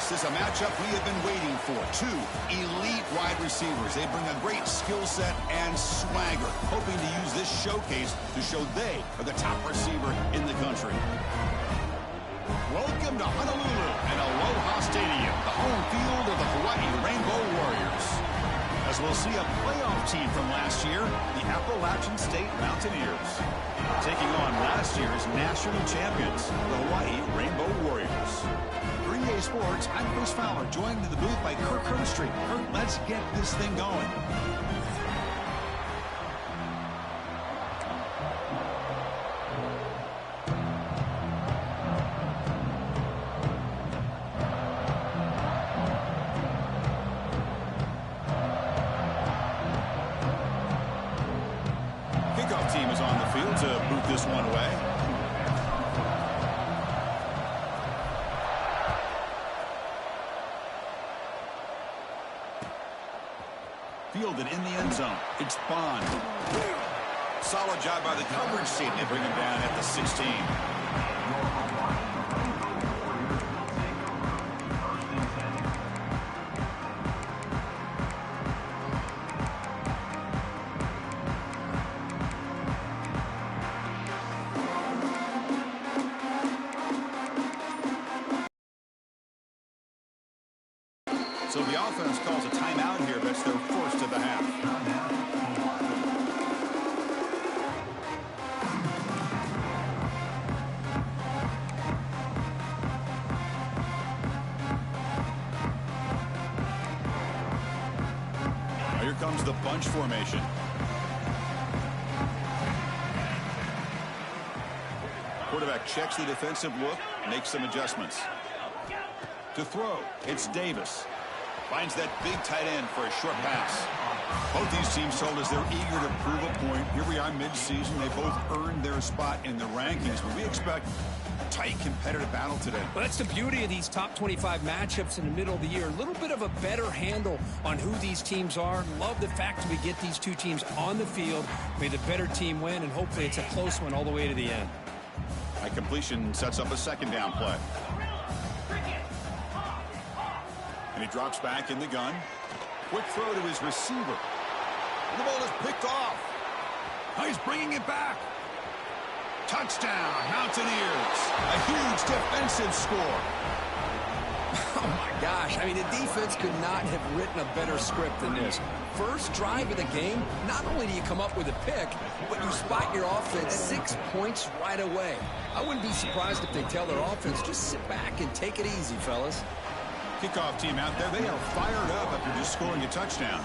This is a matchup we have been waiting for. Two elite wide receivers. They bring a great skill set and swagger, hoping to use this showcase to show they are the top receiver in the country. Welcome to Honolulu and Aloha Stadium, the home field of the Hawaii Rainbow Warriors. As we'll see a playoff team from last year, the Appalachian State Mountaineers, taking on last year's national champions, the Hawaii Rainbow Warriors. For EA Sports, I'm Chris Fowler, joined in the booth by Kirk Herbstreit. Kirk, let's get this thing going. Team is on the field to boot this one away. Fielded in the end zone. It's Bond. Solid job by the coverage team. They bring him down at the 16. So the offense calls a timeout here. That's their first of the half. Now here comes the bunch formation. Quarterback checks the defensive look, makes some adjustments. To throw, it's Davis. Finds that big tight end for a short pass. Both these teams told us they're eager to prove a point. Here we are mid-season. They both earned their spot in the rankings, but we expect a tight competitive battle today. Well, that's the beauty of these top 25 matchups in the middle of the year. A little bit of a better handle on who these teams are. Love the fact that we get these two teams on the field. May the better team win, and hopefully it's a close one all the way to the end. A completion sets up a second down play. And he drops back in the gun. Quick throw to his receiver. And the ball is picked off. Now he's bringing it back. Touchdown, Mountaineers. A huge defensive score. Oh, my gosh. I mean, the defense could not have written a better script than this. First drive of the game, not only do you come up with a pick, but you spot your offense 6 points right away. I wouldn't be surprised if they tell their offense, just sit back and take it easy, fellas. Kickoff team out there. They are fired up after just scoring a touchdown.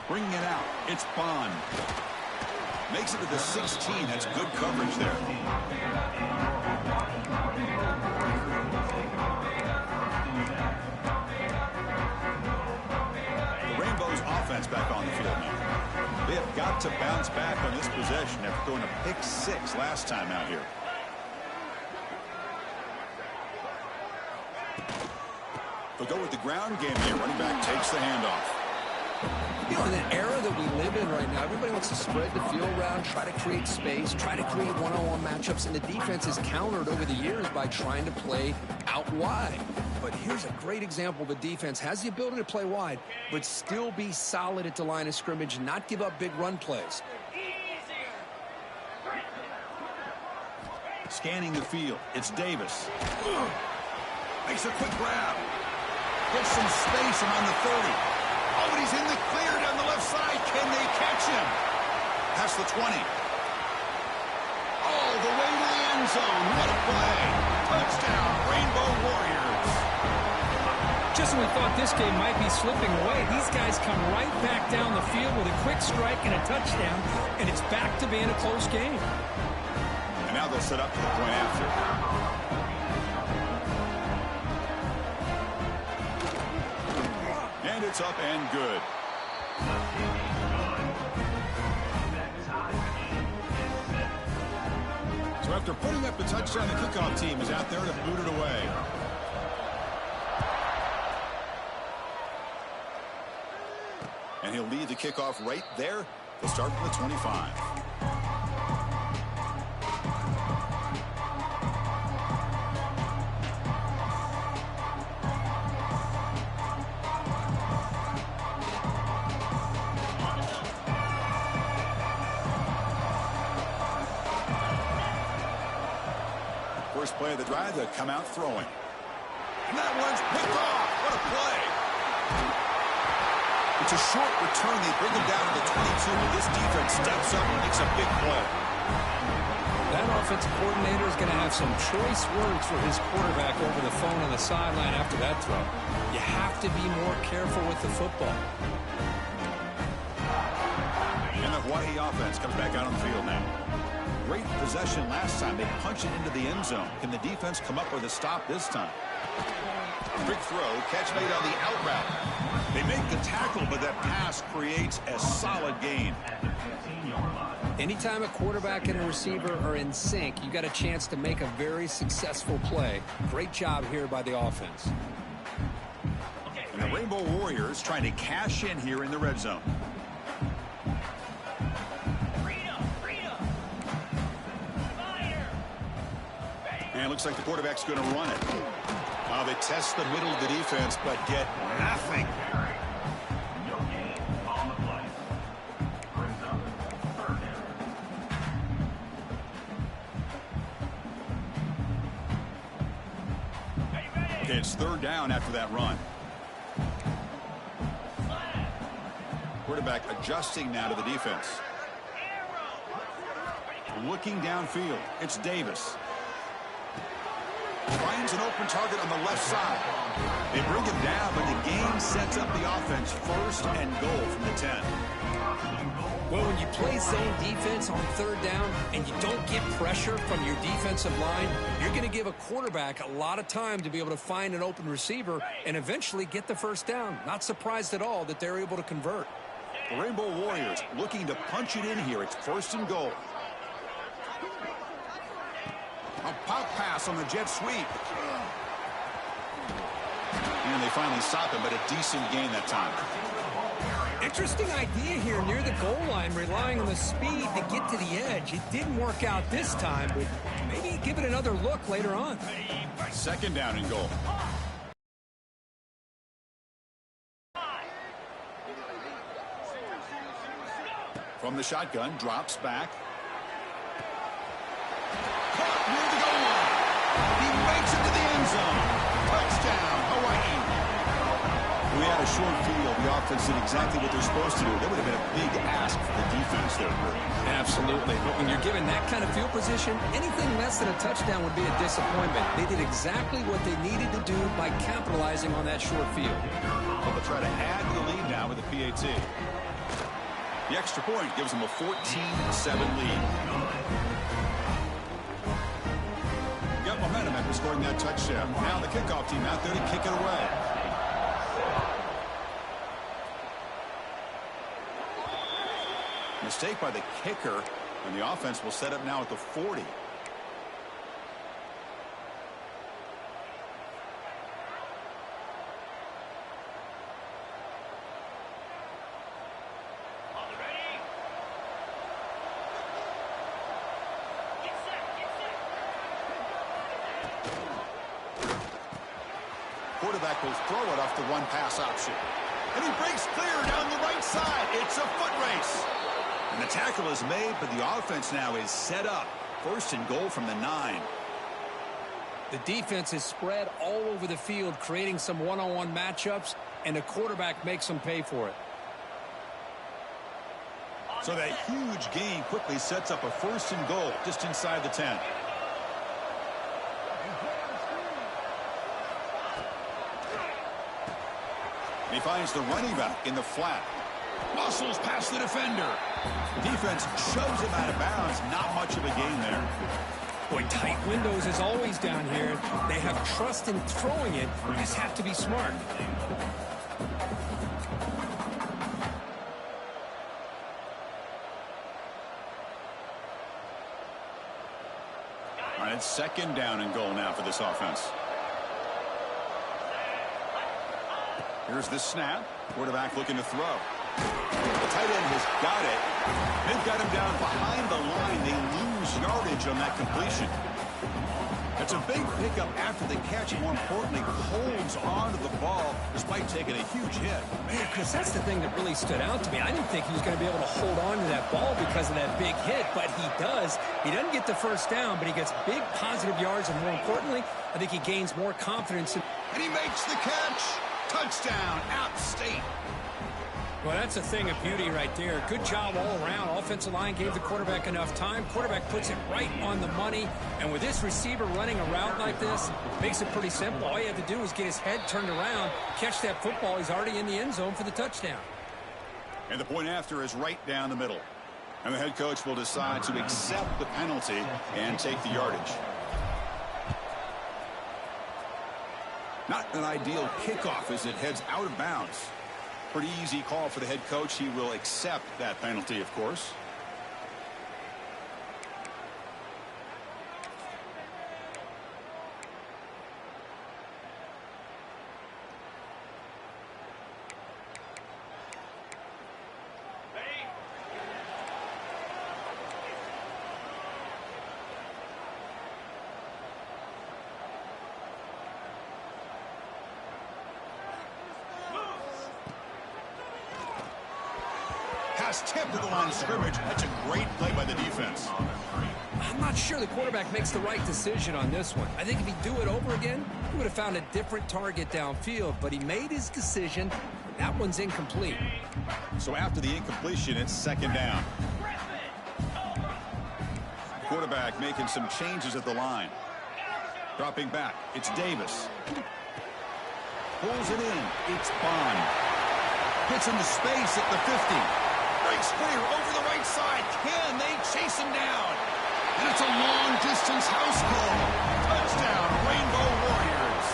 Bringing it out. It's Bond. Makes it to the 16. That's good coverage there. The Rainbows offense back on the field now. They have got to bounce back on this possession after throwing a pick 6 last time out here. They'll go with the ground game here. Running back takes the handoff. You know, in an era that we live in right now, everybody wants to spread the field around, try to create space, try to create one-on-one matchups, and the defense is countered over the years by trying to play out wide. But here's a great example. The defense has the ability to play wide, but still be solid at the line of scrimmage and not give up big run plays. Scanning the field, it's Davis. Makes a quick grab. Gets some space around the 30. Oh, but he's in the clear down the left side. Can they catch him? Past the 20. All the way to the end zone. What a play. Touchdown, Rainbow Warriors. Just when we thought this game might be slipping away, these guys come right back down the field with a quick strike and a touchdown, and it's back to being a close game. And now they'll set up for the point after. And it's up and good. So after putting up the touchdown, the kickoff team is out there to boot it away. And he'll lead the kickoff right there. They'll start from the 25. first play of the drive to come out throwing. And that one's picked off. What a play. It's a short return. They bring him down to the 22, but this defense steps up and makes a big play. That offensive coordinator is going to have some choice words for his quarterback over the phone on the sideline after that throw. You have to be more careful with the football. And the Hawaii offense comes back out on the field now. Great possession last time. They punch it into the end zone. Can the defense come up with a stop this time? Quick throw, catch made on the out route. They make the tackle, but that pass creates a solid gain. Anytime a quarterback and a receiver are in sync, you got a chance to make a very successful play. Great job here by the offense. And the Rainbow Warriors trying to cash in here in the red zone. And it looks like the quarterback's going to run it. They test the middle of the defense, but get nothing. Okay, it's third down after that run. Quarterback adjusting now to the defense. Looking downfield. It's Davis. Finds an open target on the left side. They bring him down, but the game sets up the offense first and goal from the 10. Well, when you play zone defense on third down and you don't get pressure from your defensive line, you're going to give a quarterback a lot of time to be able to find an open receiver and eventually get the first down. Not surprised at all that they're able to convert. The Rainbow Warriors looking to punch it in here. It's first and goal. A pop pass on the jet sweep. And they finally stop him, but a decent gain that time. Interesting idea here near the goal line, relying on the speed to get to the edge. It didn't work out this time, but maybe give it another look later on. Second down and goal. From the shotgun, drops back. Caught near the goal line. He makes it to the end zone. Touchdown, Hawaii. We had a short field. The offense did exactly what they're supposed to do. That would have been a big ask for the defense there. Absolutely. But when you're given that kind of field position, anything less than a touchdown would be a disappointment. They did exactly what they needed to do by capitalizing on that short field. Well, they'll try to add to the lead now with the PAT. The extra point gives them a 14-7 lead. Got momentum after scoring that touchdown. Now the kickoff team out there to kick it away. Mistake by the kicker, and the offense will set up now at the 40. Quarterback will throw it off the one-pass option. And he breaks clear down the right side. It's a foot race. And the tackle is made, but the offense now is set up. First and goal from the 9. The defense is spread all over the field, creating some one-on-one matchups, and the quarterback makes them pay for it. So that huge gain quickly sets up a first and goal just inside the 10. He finds the running back in the flat. Muscles past the defender. Defense shoves him out of bounds. Not much of a gain there. Boy, tight windows is always down here. They have trust in throwing it. You just have to be smart. All right, it's second down and goal now for this offense. Here's the snap. Quarterback looking to throw. The tight end has got it. They've got him down behind the line. They lose yardage on that completion. A It's a big pickup after the catch, and more importantly, holds on to the ball despite taking a huge hit. Man, Chris, that's the thing that really stood out to me. I didn't think he was going to be able to hold on to that ball because of that big hit, but he does. He doesn't get the first down, but he gets big positive yards, and more importantly, I think he gains more confidence. And he makes the catch. Touchdown, App State. Well, that's a thing of beauty right there. Good job all around. Offensive line gave the quarterback enough time. Quarterback puts it right on the money. And with this receiver running a route like this, makes it pretty simple. All you have to do is get his head turned around, catch that football. He's already in the end zone for the touchdown. And the point after is right down the middle. And the head coach will decide to accept the penalty and take the yardage. Not an ideal kickoff as it heads out of bounds. Pretty easy call for the head coach. He will accept that penalty, of course. Tipped to the line of scrimmage. That's a great play by the defense. I'm not sure the quarterback makes the right decision on this one. I think if he'd do it over again, he would have found a different target downfield, but he made his decision. That one's incomplete. So after the incompletion, it's second down. Quarterback making some changes at the line. Dropping back, it's Davis. Pulls it in, it's Bond. Gets into space at the 50. Breaks clear over the right side. Can they chase him down? And it's a long-distance house call. Touchdown, Rainbow Warriors.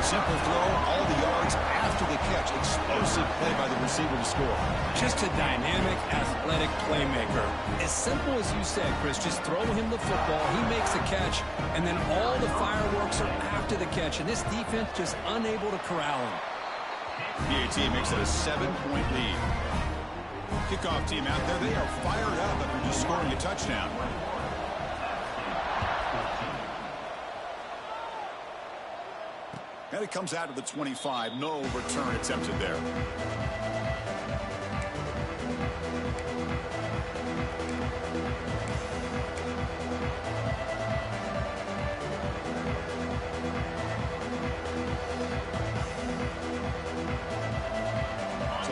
Simple throw, all the yards after the catch. Explosive play by the receiver to score. Just a dynamic, athletic playmaker. As simple as you said, Chris, just throw him the football. He makes the catch, and then all the fireworks are after the catch. And this defense just unable to corral him. PAT makes it a 7-point lead. Kickoff team out there, they are fired up after just scoring a touchdown. And it comes out to the 25. No return attempted there.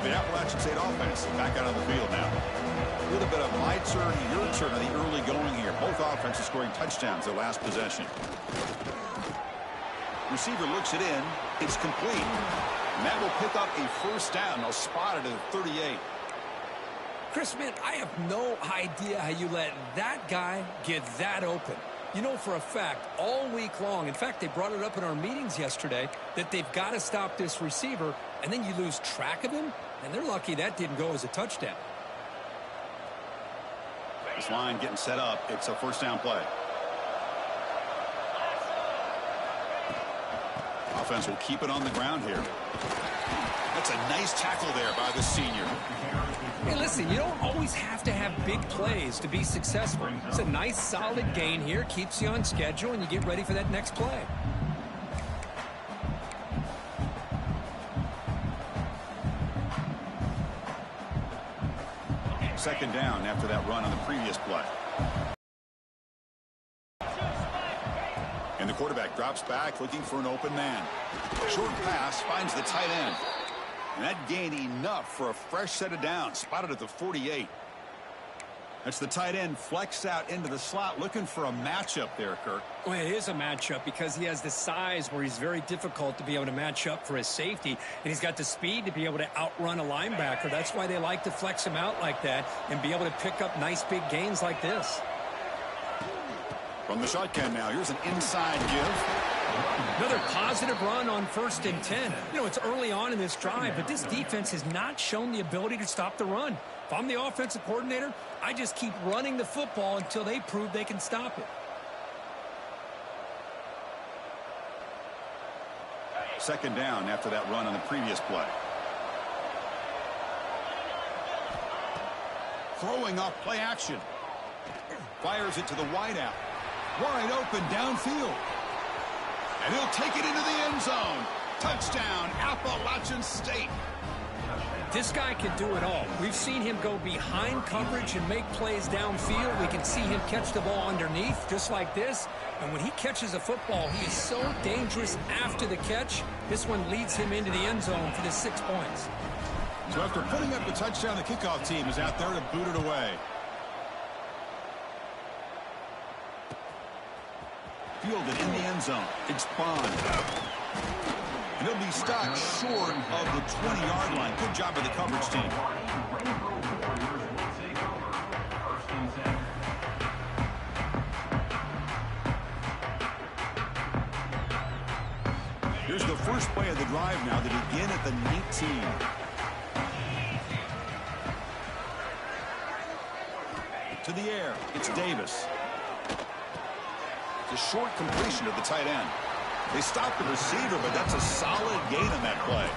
The Appalachian State offense back out on the field now. A little bit of my turn, your turn on the early going here. Both offenses scoring touchdowns their last possession. Receiver looks it in. It's complete. And that will pick up a first down. They'll spot it at 38. Chris, man, I have no idea how you let that guy get that open. You know for a fact, all week long, in fact, they brought it up in our meetings yesterday, that they've got to stop this receiver, and then you lose track of him, and they're lucky that didn't go as a touchdown. This line getting set up. It's a first down play. Offense will keep it on the ground here. That's a nice tackle there by the senior. Hey, listen, you don't always have to have big plays to be successful. It's a nice, solid gain here. Keeps you on schedule, and you get ready for that next play. Second down after that run on the previous play. And the quarterback drops back looking for an open man. Short pass finds the tight end. And that gained enough for a fresh set of downs. Spotted at the 48. That's the tight end flexed out into the slot, looking for a matchup there, Kirk. Well, it is a matchup because he has the size where he's very difficult to be able to match up for his safety, and he's got the speed to be able to outrun a linebacker. That's why they like to flex him out like that and be able to pick up nice big gains like this. From the shotgun now, here's an inside give. Another positive run on 1st and 10. You know, it's early on in this drive, but this defense has not shown the ability to stop the run. If I'm the offensive coordinator, I just keep running the football until they prove they can stop it. Second down after that run on the previous play. Throwing off play action. Fires it to the wideout. Wide open downfield. And he'll take it into the end zone. Touchdown, Appalachian State. This guy can do it all. We've seen him go behind coverage and make plays downfield. We can see him catch the ball underneath, just like this. And when he catches a football, he is so dangerous after the catch. This one leads him into the end zone for the 6 points. So after putting up the touchdown, the kickoff team is out there to boot it away. Fielded in the end zone. It's Bond. And he'll be stopped short of the 20-yard line. Good job by the coverage team. Here's the first play of the drive now. They begin at the 19. To the air. It's Davis. It's a short completion to the tight end. They stopped the receiver, but that's a solid gain on that play.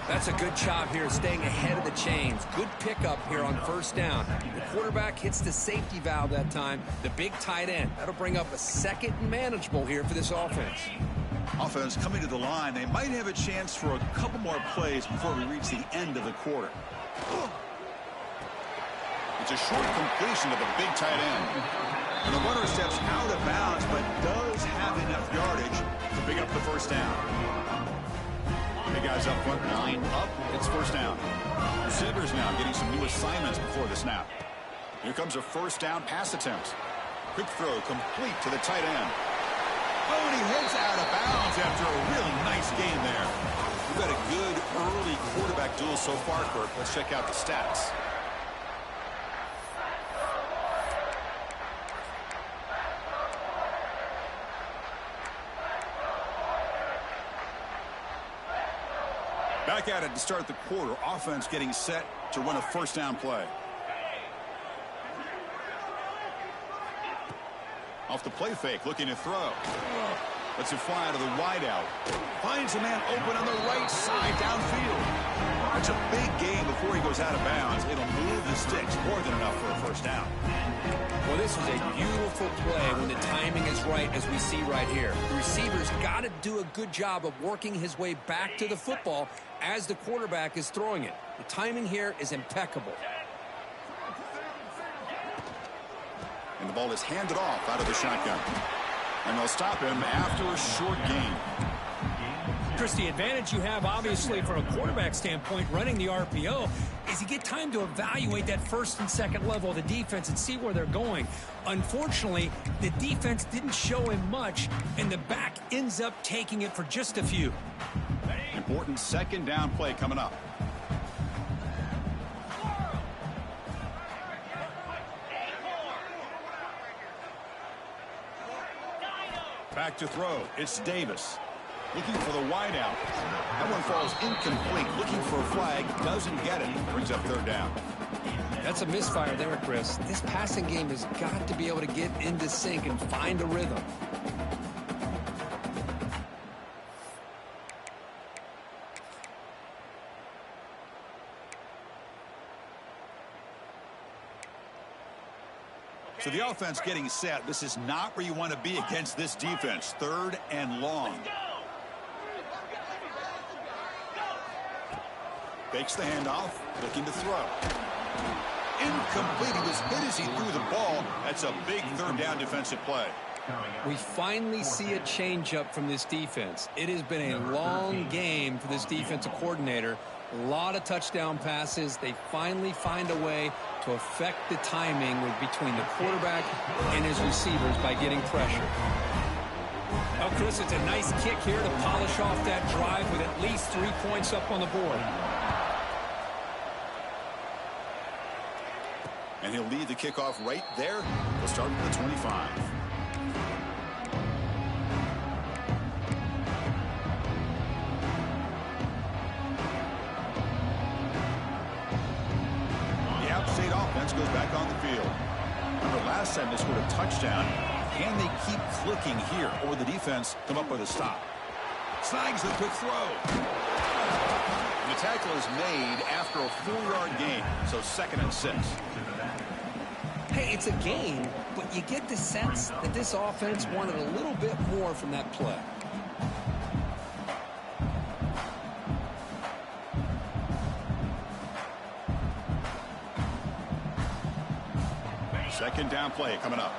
That's a good job here, staying ahead of the chains. Good pickup here on first down. The quarterback hits the safety valve that time, the big tight end. That'll bring up a second and manageable here for this offense. Offense coming to the line. They might have a chance for a couple more plays before we reach the end of the quarter. It's a short completion to the big tight end. And the runner steps out of bounds, but does have enough yardage to pick up the first down. The guys up front, line up. It's first down. Receivers now getting some new assignments before the snap. Here comes a first down pass attempt. Quick throw complete to the tight end. Oh, and he heads out of bounds after a really nice game there. We've got a good early quarterback duel so far, Kirk. Let's check out the stats. Back at it to start the quarter. Offense getting set to run a first down play. Off the play fake, looking to throw. Lets it fly to the wideout. Finds a man open on the right side downfield. That's a big gain before he goes out of bounds. It'll move the sticks more than enough for a first down. Well, this is a beautiful play when the timing is right, as we see right here. The receiver's got to do a good job of working his way back to the football as the quarterback is throwing it. The timing here is impeccable. And the ball is handed off out of the shotgun. And they'll stop him after a short gain. Chris, the advantage you have, obviously, from a quarterback standpoint, running the RPO, is you get time to evaluate that first and second level of the defense and see where they're going. Unfortunately, the defense didn't show him much, and the back ends up taking it for just a few. Important second down play coming up. Back to throw. It's Davis. Looking for the wideout. That one falls incomplete. Looking for a flag. Doesn't get it. Brings up third down. That's a misfire there, Chris. This passing game has got to be able to get into sync and find a rhythm. So the offense getting set. This is not where you want to be against this defense. Third and long. Fakes the handoff. Looking to throw. Incomplete. He was hit as he threw the ball. That's a big third down defensive play. We finally see a change-up from this defense. It has been a long game for this defensive coordinator. A lot of touchdown passes. They finally find a way to affect the timing between the quarterback and his receivers by getting pressure. Well, Chris, it's a nice kick here to polish off that drive with at least 3 points up on the board. And he'll lead the kickoff right there. He'll start with the 25. The App State offense goes back on the field. Remember, last time they scored a touchdown. Can they keep clicking here, or the defense come up with a stop? Snags the quick throw. The tackle is made after a 4-yard gain, so 2nd and 6. Hey, it's a game, but you get the sense that this offense wanted a little bit more from that play. Second down play coming up.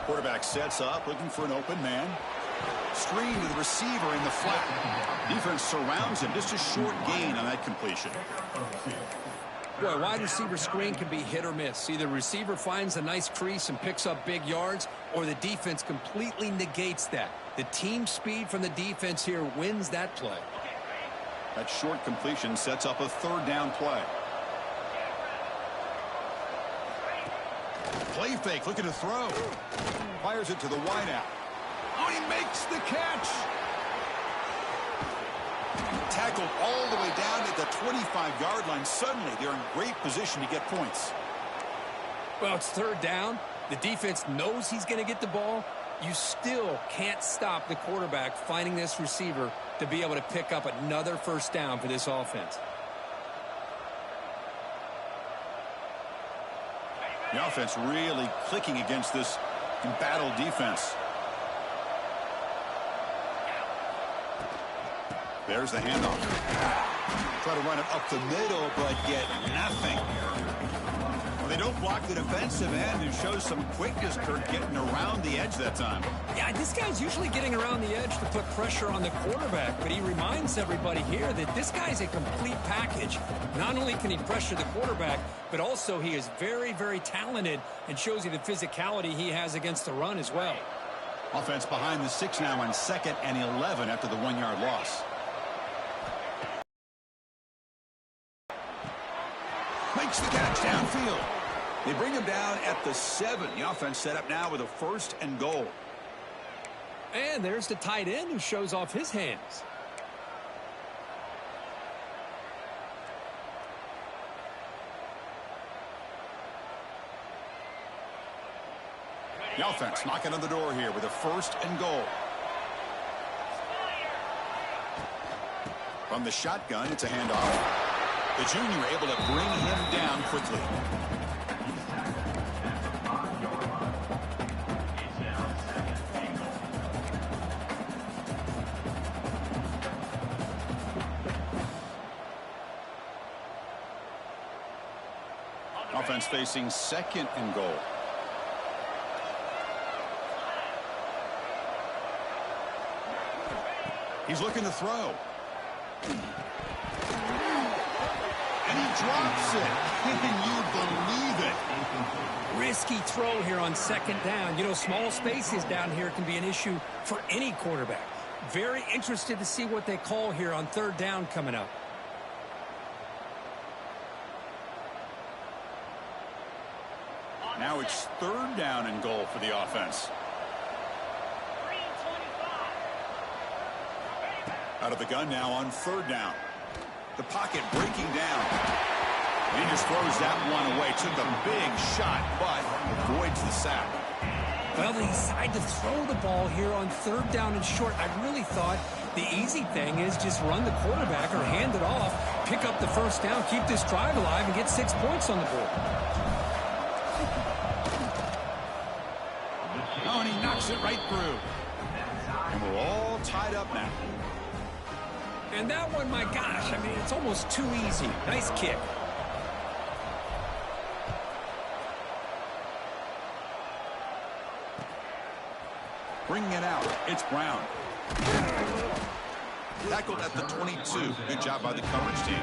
Quarterback sets up, looking for an open man. Screen to the receiver in the flat. Defense surrounds him. Just a short gain on that completion. Boy, wide receiver screen can be hit or miss. Either receiver finds a nice crease and picks up big yards, or the defense completely negates that. The team speed from the defense here wins that play. That short completion sets up a third down play. Play fake, looking to throw. Fires it to the wideout. Oh, he makes the catch. Tackled all the way down at the 25-yard line. Suddenly, they're in great position to get points. Well, it's third down. The defense knows he's going to get the ball. You still can't stop the quarterback finding this receiver to be able to pick up another first down for this offense. The offense really clicking against this embattled defense. There's the handoff. Try to run it up the middle, but get nothing. Well, they don't block the defensive end and show some quickness, Kurt, getting around the edge that time. Yeah, this guy's usually getting around the edge to put pressure on the quarterback, but he reminds everybody here that this guy's a complete package. Not only can he pressure the quarterback, but also he is very, very talented and shows you the physicality he has against the run as well. Offense behind the 6 now on 2nd and 11 after the 1-yard loss. Makes the catch downfield. They bring him down at the 7. The offense set up now with a 1st and goal. And there's the tight end who shows off his hands. The offense knocking on the door here with a 1st and goal. From the shotgun, it's a handoff. The junior able to bring him down quickly. Offense facing 2nd and goal. He's looking to throw. And he drops it. Can you believe it? Risky throw here on 2nd down. You know, small spaces down here can be an issue for any quarterback. Very interested to see what they call here on 3rd down coming up. Now it's 3rd down and goal for the offense. Out of the gun now on 3rd down. The pocket breaking down. He just throws that one away. Took a big shot, but avoids the sack. Well, they decide to throw the ball here on 3rd down and short. I really thought the easy thing is just run the quarterback or hand it off, pick up the 1st down, keep this drive alive, and get 6 points on the board. Oh, and he knocks it right through. And we're all tied up now. And that one, my gosh, I mean, it's almost too easy. Nice kick. Bringing it out, it's Brown. Tackled at the 22. Good job by the coverage team.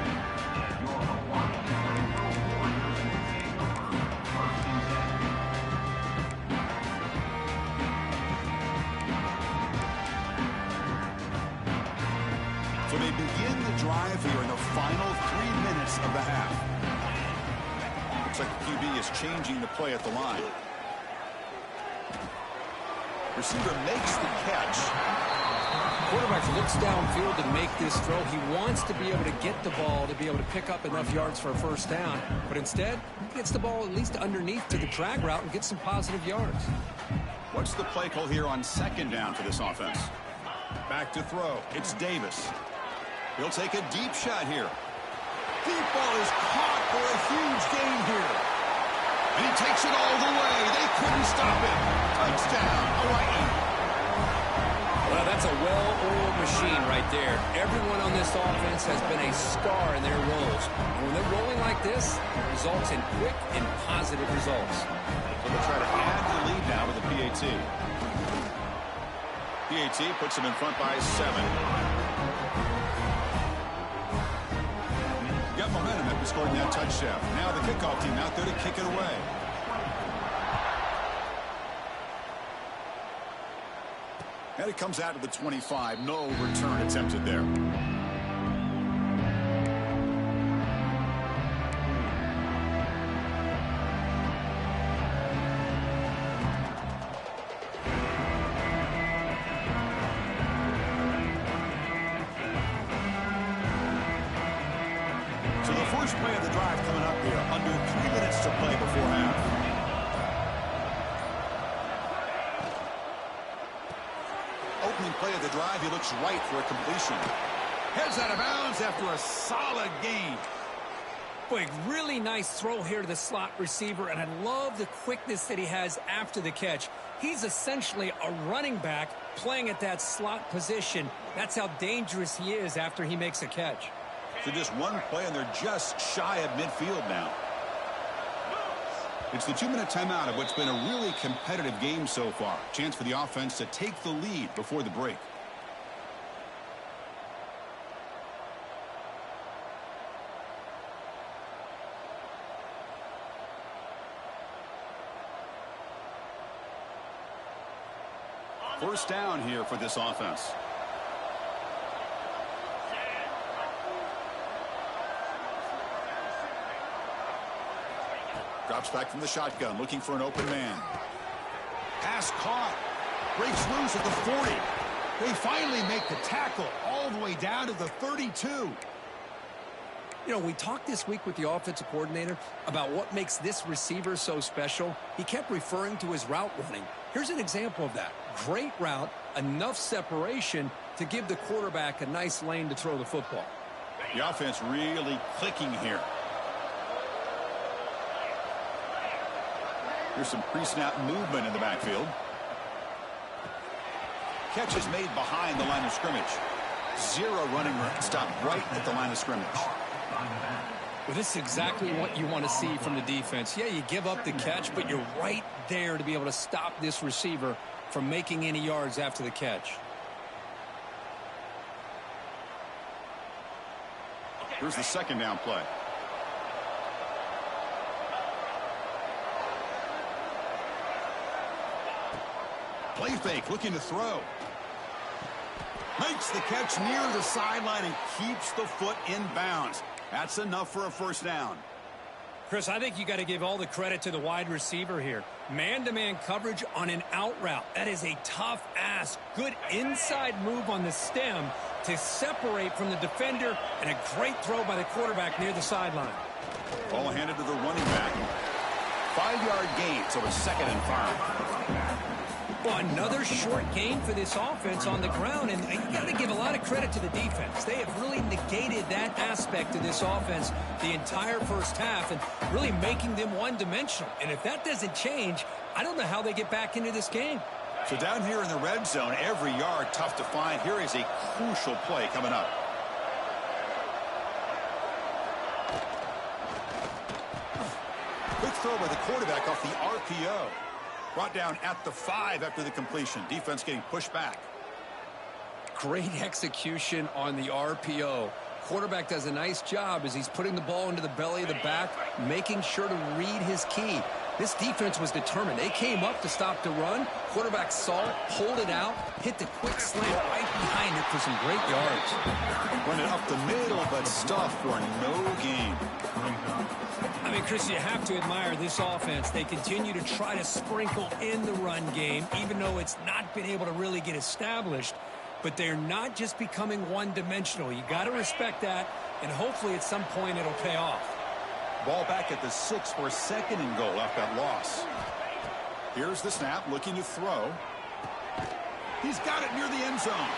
So they begin the drive here in the final 3 minutes of the half. Looks like the QB is changing the play at the line. Receiver makes the catch. Quarterback looks downfield to make this throw. He wants to be able to get the ball to be able to pick up enough yards for a 1st down. But instead, he gets the ball at least underneath to the drag route and gets some positive yards. What's the play call here on 2nd down for this offense? Back to throw. It's Davis. He'll take a deep shot here. deep ball is caught for a huge gain here. And he takes it all the way. They couldn't stop him. Touchdown, Hawaii. Well, that's a well-oiled machine right there. Everyone on this offense has been a star in their roles. And when they're rolling like this, it results in quick and positive results. So they'll try to add the lead now with the PAT. PAT puts them in front by 7. Got momentum after scoring that touchdown. Now the kickoff team out there to kick it away. And it comes out to the 25. No return attempted there. So the first play of the drive coming up here. Under 3 minutes to play before half. Opening play of the drive, he looks right for a completion. Heads out of bounds after a solid gain. Boy, really nice throw here to the slot receiver, and I love the quickness that he has after the catch. He's essentially a running back playing at that slot position. That's how dangerous he is after he makes a catch. So just one play, and they're just shy of midfield now. It's the 2-minute timeout of what's been a really competitive game so far. Chance for the offense to take the lead before the break. First down here for this offense. Drops back from the shotgun, looking for an open man. Pass caught. Breaks loose at the 40. They finally make the tackle all the way down to the 32. You know, we talked this week with the offensive coordinator about what makes this receiver so special. He kept referring to his route running. Here's an example of that. Great route, enough separation to give the quarterback a nice lane to throw the football. The offense really clicking here. Here's some pre-snap movement in the backfield. Catch is made behind the line of scrimmage. 0 running room. Stop right at the line of scrimmage. Well, this is exactly what you want to see from the defense. Yeah, you give up the catch, but you're right there to be able to stop this receiver from making any yards after the catch. Here's the second down play. Play fake, looking to throw. Makes the catch near the sideline and keeps the foot in bounds. That's enough for a first down. Chris, I think you got to give all the credit to the wide receiver here. Man-to-man coverage on an out route. That is a tough ask. Good inside move on the stem to separate from the defender, and a great throw by the quarterback near the sideline. Ball handed to the running back. 5-yard gain, so it's 2nd and 5. Well, another short gain for this offense on the ground, and you got to give a lot of credit to the defense. They have really negated that aspect of this offense the entire first half and really making them one-dimensional. And if that doesn't change, I don't know how they get back into this game. So down here in the red zone, every yard tough to find. Here is a crucial play coming up. Quick throw by the quarterback off the RPO. Brought down at the 5 after the completion. Defense getting pushed back. Great execution on the RPO. Quarterback does a nice job as he's putting the ball into the belly of the back, making sure to read his key. This defense was determined. They came up to stop the run. Quarterback saw it, pulled it out, hit the quick slant right behind it for some great yards. Run it up the middle, but stuff for no gain. I mean, Chris, you have to admire this offense. They continue to try to sprinkle in the run game, even though it's not been able to really get established. But they're not just becoming one-dimensional. You got to respect that, and hopefully at some point it'll pay off. Ball back at the 6 for 2nd and goal after that loss. Here's the snap, looking to throw. He's got it near the end zone.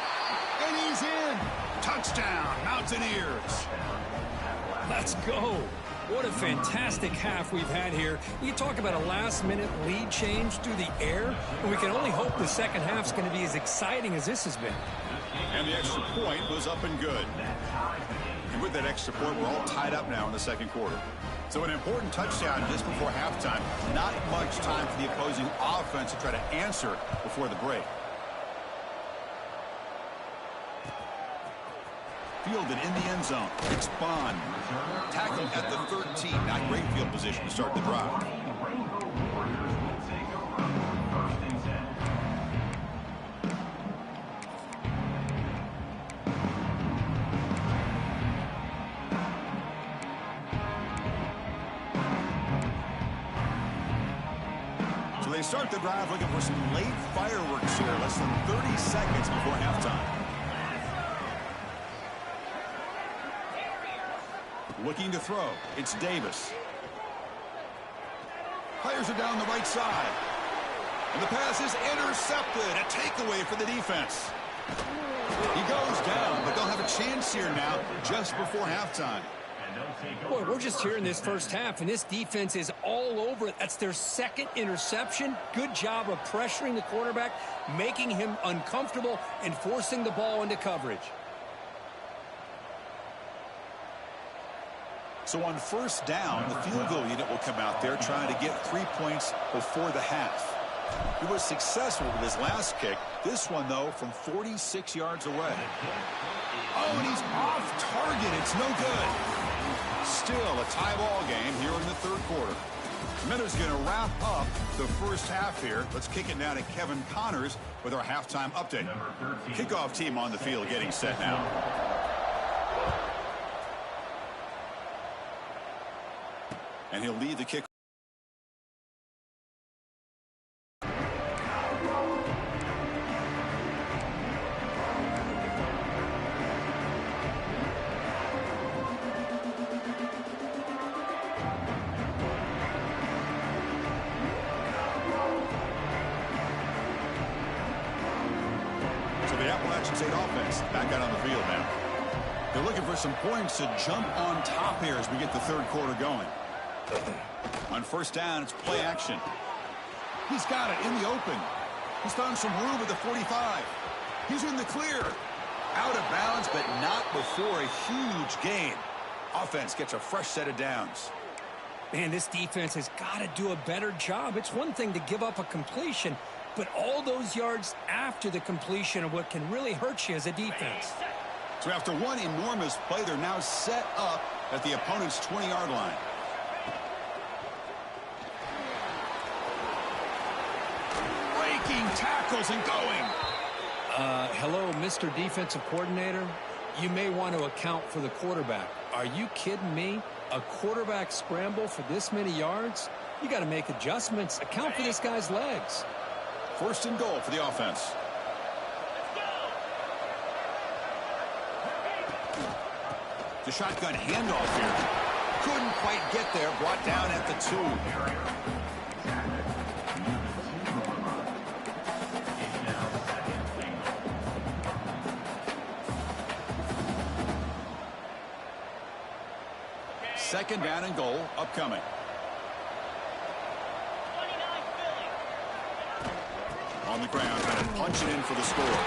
And he's in. Touchdown, Mountaineers. Let's go. What a fantastic half we've had here. You talk about a last-minute lead change through the air, and we can only hope the second half's going to be as exciting as this has been. And the extra point was up and good. And with that extra point, we're all tied up now in the second quarter. So an important touchdown just before halftime. Not much time for the opposing offense to try to answer before the break. Fielded in the end zone. It's Bond. Tackled at the 13. Not great field position to start the drive. So they start the drive looking for some late fireworks here. Less than 30 seconds before halftime. Looking to throw. It's Davis. Fires it down the right side. And the pass is intercepted. A takeaway for the defense. He goes down, but they'll have a chance here now just before halftime. Boy, we're just here in this first half, and this defense is all over it. That's their second interception. Good job of pressuring the quarterback, making him uncomfortable, and forcing the ball into coverage. So on first down, the field goal unit will come out there trying to get 3 points before the half. He was successful with his last kick. This one, though, from 46 yards away. Oh, and he's off target. It's no good. Still a tie ball game here in the third quarter. Miller's going to wrap up the first half here. Let's kick it now to Kevin Connors with our halftime update. Kickoff team on the field getting set now. And he'll lead the kick. So the Appalachian State offense back out on the field now. They're looking for some points to jump on top here as we get the third quarter going. On first down, it's play action. He's got it in the open. He's found some room at the 45. He's in the clear. Out of bounds, but not before a huge gain. Offense gets a fresh set of downs. Man, this defense has got to do a better job. It's one thing to give up a completion, but all those yards after the completion are what can really hurt you as a defense. So after one enormous play, they're now set up at the opponent's 20-yard line. Tackles and going. Hello, Mr. Defensive Coordinator. You may want to account for the quarterback. Are you kidding me? A quarterback scramble for this many yards? You got to make adjustments. Account for this guy's legs. First and goal for the offense. The shotgun handoff here. Couldn't quite get there. Brought down at the 2. Second down and goal upcoming. On the ground, trying to punch it in for the score.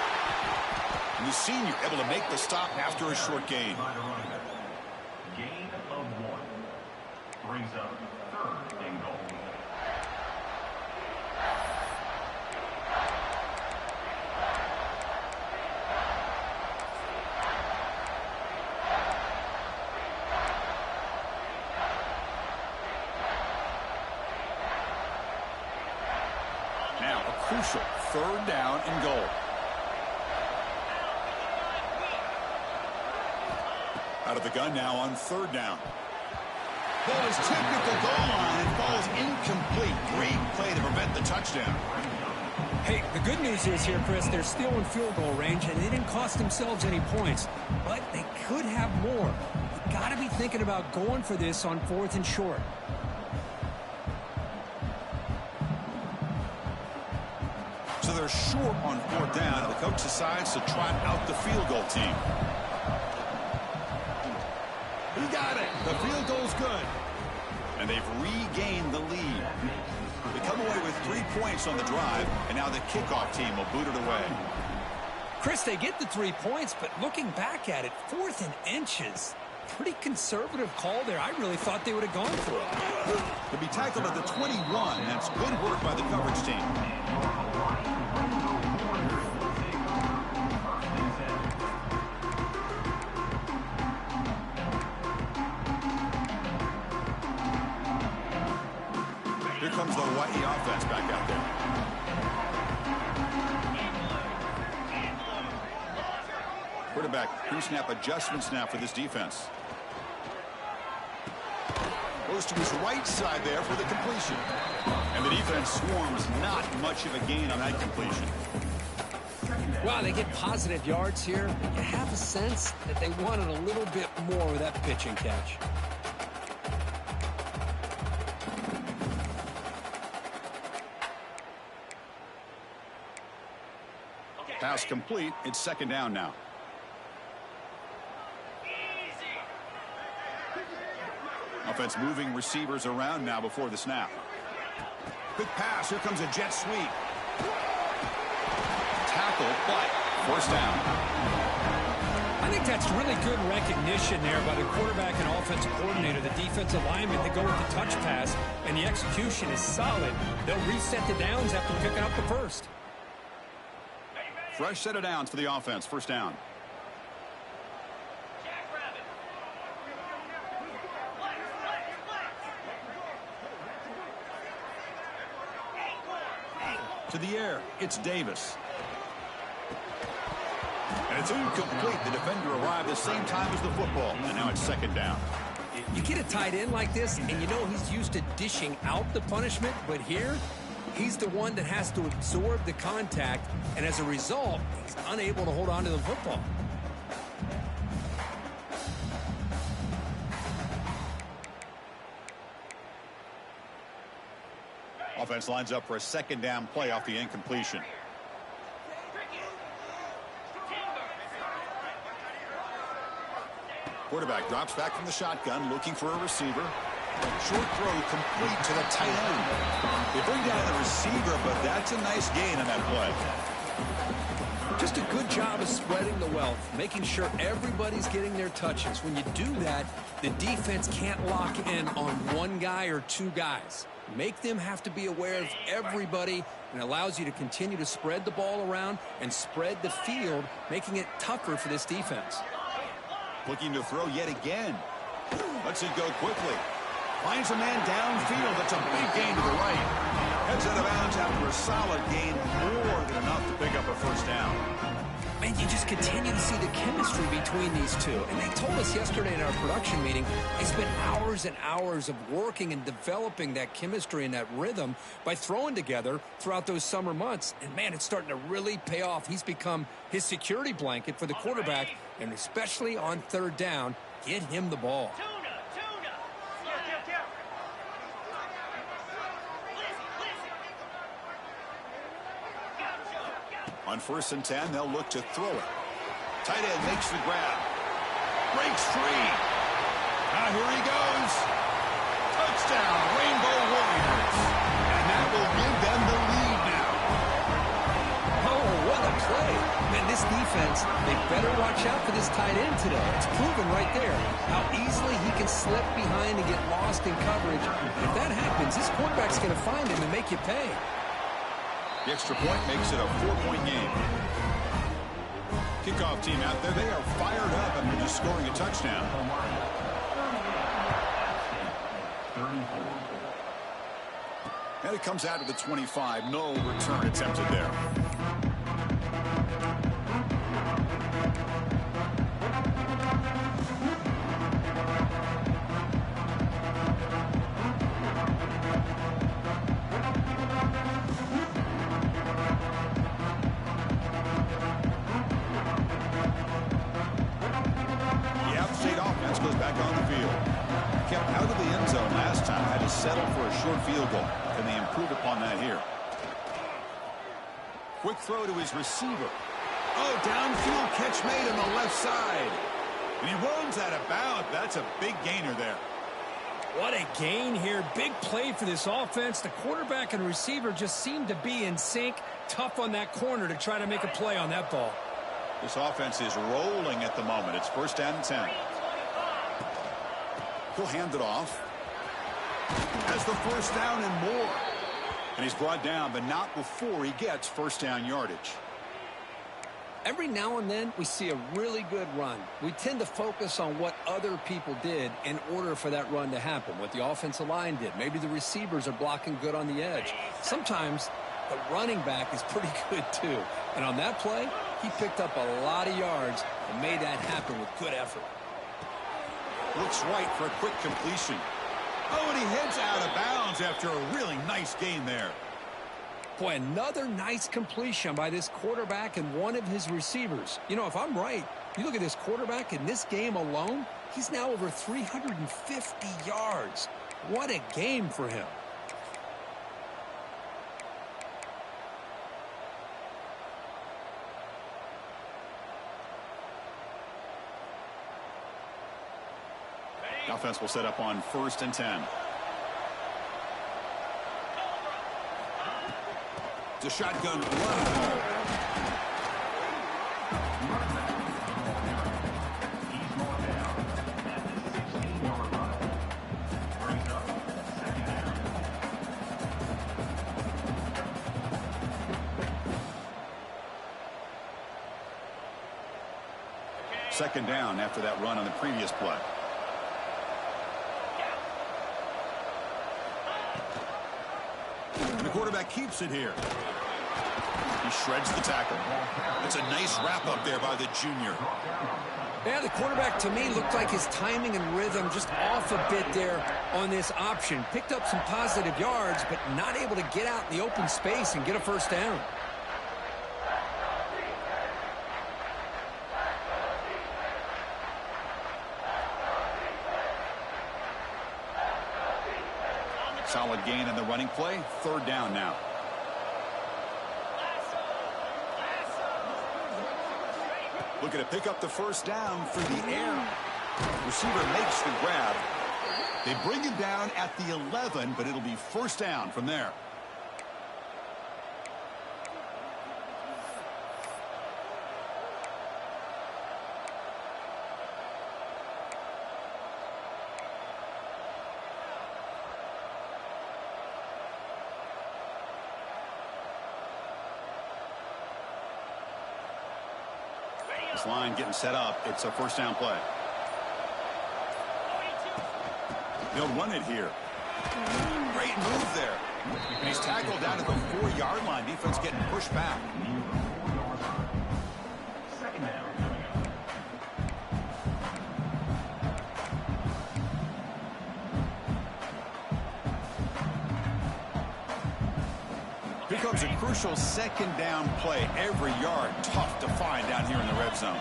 And the senior able to make the stop after a short gain. Gain of 1. Brings up third and goal. Crucial third down and goal. Out of the gun now on third down. Ball is tipped at the goal line and falls incomplete. Great play to prevent the touchdown. Hey, the good news is here, Chris, they're still in field goal range, and they didn't cost themselves any points. But they could have more. You got to be thinking about going for this on 4th and short. So they're short on 4th down, and the coach decides to trot out the field goal team. He got it. The good. And they've regained the lead. They come away with 3 points on the drive, and now the kickoff team will boot it away. Chris, they get the 3 points, but looking back at it, 4th and inches. Pretty conservative call there. I really thought they would have gone for it. To be tackled at the 21, that's good work by the coverage team. Here comes the Hawaii offense back out there. Quarterback pre-snap adjustments now for this defense. Goes to his right side there for the completion. And the defense swarms not much of a gain on that completion. Well, they get positive yards here. You have a sense that they wanted a little bit more with that pitch and catch. Pass complete. It's 2nd down now. Offense moving receivers around now before the snap. Quick pass. Here comes a jet sweep. Tackle, but 1st down. I think that's really good recognition there by the quarterback and offensive coordinator, the defensive lineman. They go with the touch pass, and the execution is solid. They'll reset the downs after picking up the first. Fresh set of downs for the offense. 1st down. To the air, it's Davis. And it's incomplete. The defender arrived the same time as the football, and now it's 2nd down. You get a tight end like this, and you know he's used to dishing out the punishment, but here, he's the one that has to absorb the contact, and as a result, he's unable to hold on to the football. Offense lines up for a 2nd down play off the incompletion. Quarterback drops back from the shotgun, looking for a receiver. Short throw complete to the tight end. They bring down the receiver, but that's a nice gain on that play. Just a good job of spreading the wealth, making sure everybody's getting their touches. When you do that, the defense can't lock in on one guy or 2 guys. Make them have to be aware of everybody, and allows you to continue to spread the ball around and spread the field, making it tougher for this defense. Looking to throw yet again. Lets it go quickly. Finds a man downfield. That's a big gain to the right. Heads out of bounds after a solid gain, more than enough to pick up a 1st down. Man, you just continue to see the chemistry between these two. And they told us yesterday in our production meeting, they spent hours and hours of working and developing that chemistry and that rhythm by throwing together throughout those summer months. And, man, it's starting to really pay off. He's become his security blanket for the quarterback, and especially on 3rd down, get him the ball. On 1st and 10, they'll look to throw it. Tight end makes the grab. Breaks free. Now here he goes. Touchdown, Rainbow Warriors. And that will give them the lead now. Oh, what a play. Man, this defense, they better watch out for this tight end today. It's proven right there how easily he can slip behind and get lost in coverage. And if that happens, this quarterback's going to find him and make you pay. The extra point makes it a 4-point game. Kickoff team out there, they are fired up after just scoring a touchdown. And it comes out to the 25. No return attempted there. Goes back on the field. Kept out of the end zone last time. Had to settle for a short field goal. Can they improve upon that here? Quick throw to his receiver. Oh, downfield catch made on the left side. And he runs out of bounds. That's a big gainer there. What a gain here. Big play for this offense. The quarterback and receiver just seem to be in sync. Tough on that corner to try to make a play on that ball. This offense is rolling at the moment. It's first down and 10. He'll hand it off. Has the first down and more. And he's brought down, but not before he gets first down yardage. Every now and then, we see a really good run. We tend to focus on what other people did in order for that run to happen, what the offensive line did. Maybe the receivers are blocking good on the edge. Sometimes the running back is pretty good, too. And on that play, he picked up a lot of yards and made that happen with good effort. Looks right for a quick completion. Oh, and he heads out of bounds after a really nice gain there. Boy, another nice completion by this quarterback and one of his receivers. You know, if I'm right, you look at this quarterback in this game alone, he's now over 350 yards. What a game for him. The offense will set up on first and 10. The shotgun run. Second down after that run on the previous play. The quarterback keeps it here. He shreds the tackle. It's a nice wrap up there by the junior. Yeah, the quarterback to me looked like his timing and rhythm just off a bit there on this option. Picked up some positive yards, but not able to get out in the open space and get a first down. Solid gain in the running play. Third down now. Looking to pick up the first down through the air. Receiver makes the grab. They bring him down at the 11, but it'll be first down from there. This line getting set up. It's a first down play. They'll run it here. Great move there. And he's tackled down at the 4-yard line. Defense getting pushed back. Second down. Here comes a crucial second down play. Every yard tough to find down here in the red zone.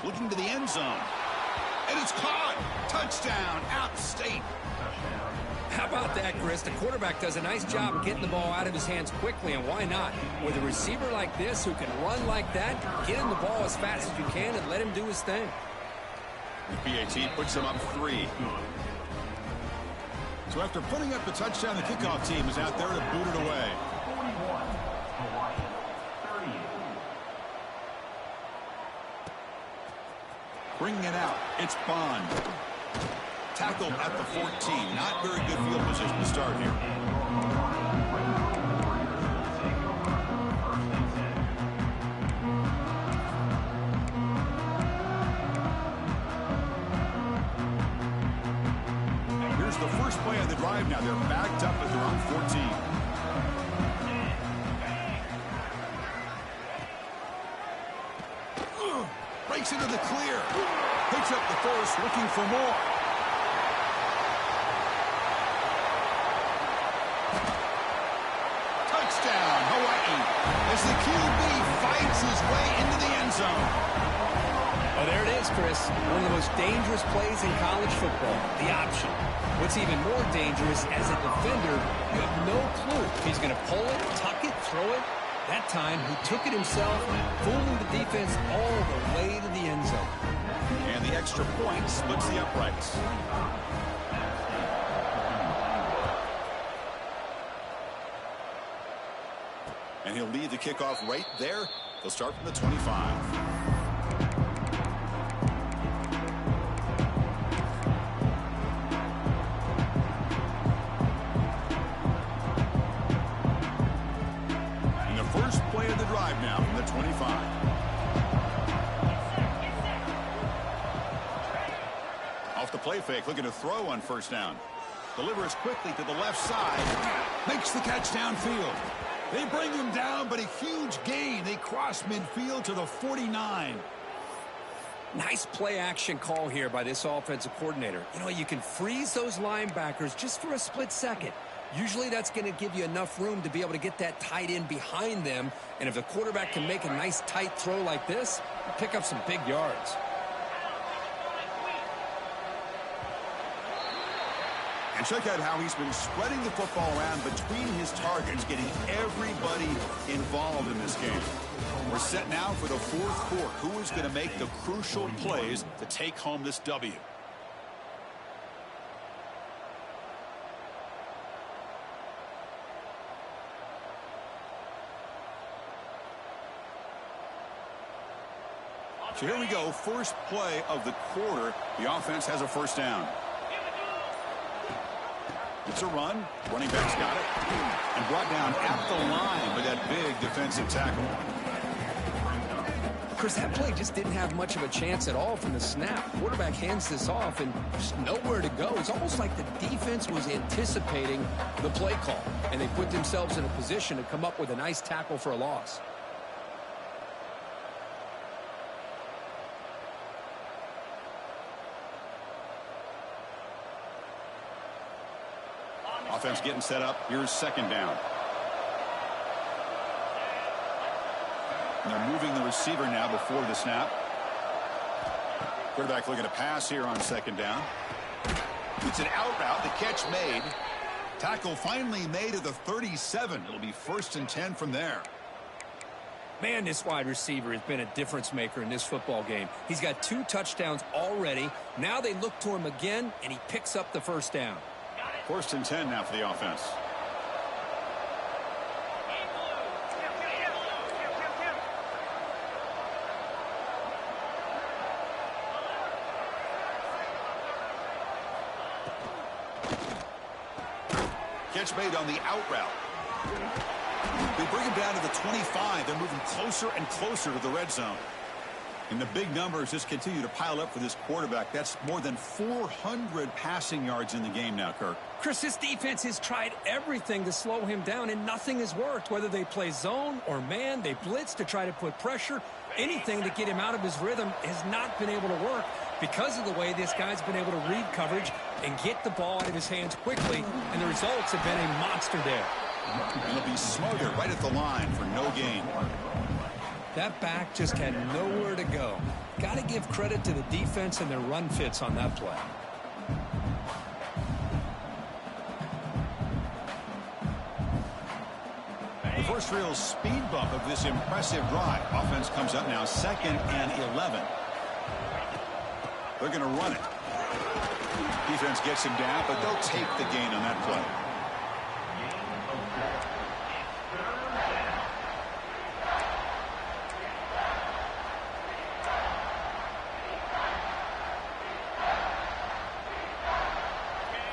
Looking to the end zone. And it's caught. Touchdown, App State. How about that, Chris? The quarterback does a nice job of getting the ball out of his hands quickly, and why not? With a receiver like this who can run like that, get him the ball as fast as you can and let him do his thing. The PAT puts him up 3. So after putting up the touchdown, the kickoff team is out there to boot it away. 41, Hawaii, 38. Bringing it out, it's Bond. Tackled at the 14. Not very good field position to start here. Here's the first play of the drive now. They're backed up at their own 14. Breaks into the clear. Picks up the first, looking for more. Touchdown, Hawaii, as the QB fights his way into the end zone. Oh, there it is, Chris. One of the most dangerous plays in college football, the option. What's even more dangerous, as a defender, you have no clue if he's going to pull it, tuck it, throw it. That time, he took it himself, fooling the defense all the way to the end zone. And the extra point splits the uprights. And he'll lead the kickoff right there. They'll start from the 25. Now from the 25. Off the play fake, looking to throw on first down. Delivers quickly to the left side. Makes the catch downfield. They bring him down, but a huge gain. They cross midfield to the 49. Nice play action call here by this offensive coordinator. You know, you can freeze those linebackers just for a split second. Usually that's going to give you enough room to be able to get that tight end behind them. And if the quarterback can make a nice tight throw like this, he'll pick up some big yards. And check out how he's been spreading the football around between his targets, getting everybody involved in this game. We're set now for the fourth quarter. Who is going to make the crucial plays to take home this W? So here we go, first play of the quarter. The offense has a first down. It's a run. Running back's got it. And brought down at the line with that big defensive tackle. Chris, that play just didn't have much of a chance at all from the snap. Quarterback hands this off and just nowhere to go. It's almost like the defense was anticipating the play call, and they put themselves in a position to come up with a nice tackle for a loss. Offense getting set up. Here's second down. And they're moving the receiver now before the snap. Quarterback looking to pass here on second down. It's an out route. The catch made. Tackle finally made at the 37. It'll be 1st and 10 from there. Man, this wide receiver has been a difference maker in this football game. He's got 2 touchdowns already. Now they look to him again, and he picks up the first down. 1st and 10 now for the offense. Catch made on the out route. They bring him down to the 25. They're moving closer and closer to the red zone. And the big numbers just continue to pile up for this quarterback. That's more than 400 passing yards in the game now, Kirk. Chris, this defense has tried everything to slow him down, and nothing has worked. Whether they play zone or man, they blitz to try to put pressure. Anything to get him out of his rhythm has not been able to work because of the way this guy's been able to read coverage and get the ball out of his hands quickly, and the results have been a monster day. And it'll be smothered right at the line for no gain. That back just had nowhere to go. Got to give credit to the defense and their run fits on that play. The first real speed bump of this impressive drive. Offense comes up now 2nd and 11. They're going to run it. Defense gets him down, but they'll take the gain on that play.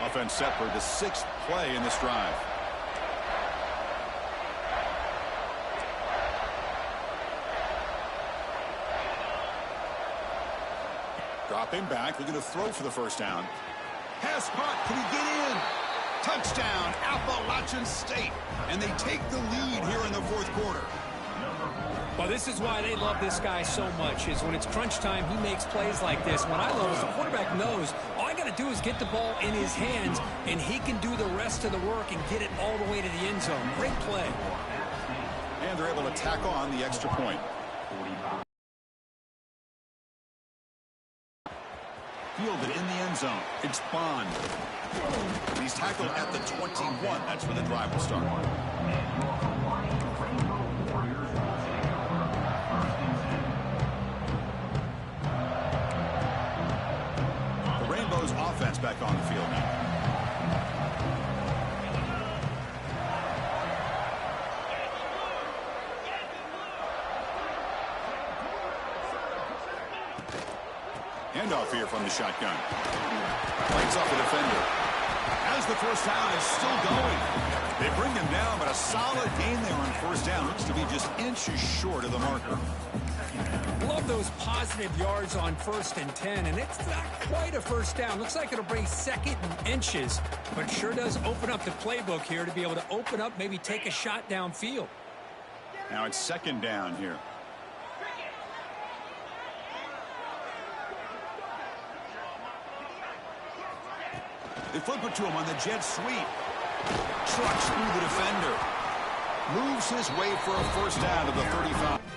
Offense set for the 6th play in this drive. Dropping back, looking to throw for the first down. Pass caught, can he get in? Touchdown, Appalachian State. And they take the lead here in the 4th quarter. Well, this is why they love this guy so much, is when it's crunch time, he makes plays like this. What I love is the quarterback knows all I got to do is get the ball in his hands, and he can do the rest of the work and get it all the way to the end zone. Great play. And they're able to tack on the extra point. Fielded in the end zone. It's Bond. He's tackled at the 21. That's where the drive will start. Jets back on the field now. Handoff here from the shotgun. Lights off the defender. As the first down is still going. They bring him down, but a solid gain there on first down. Looks to be just inches short of the marker. Love those positive yards on 1st and 10, and it's not quite a first down. Looks like it'll bring 2nd and inches, but sure does open up the playbook here to be able to open up, maybe take a shot downfield. Now it's 2nd down here. They flip it to him on the jet sweep. Trucks through the defender. Moves his way for a first down to the 35.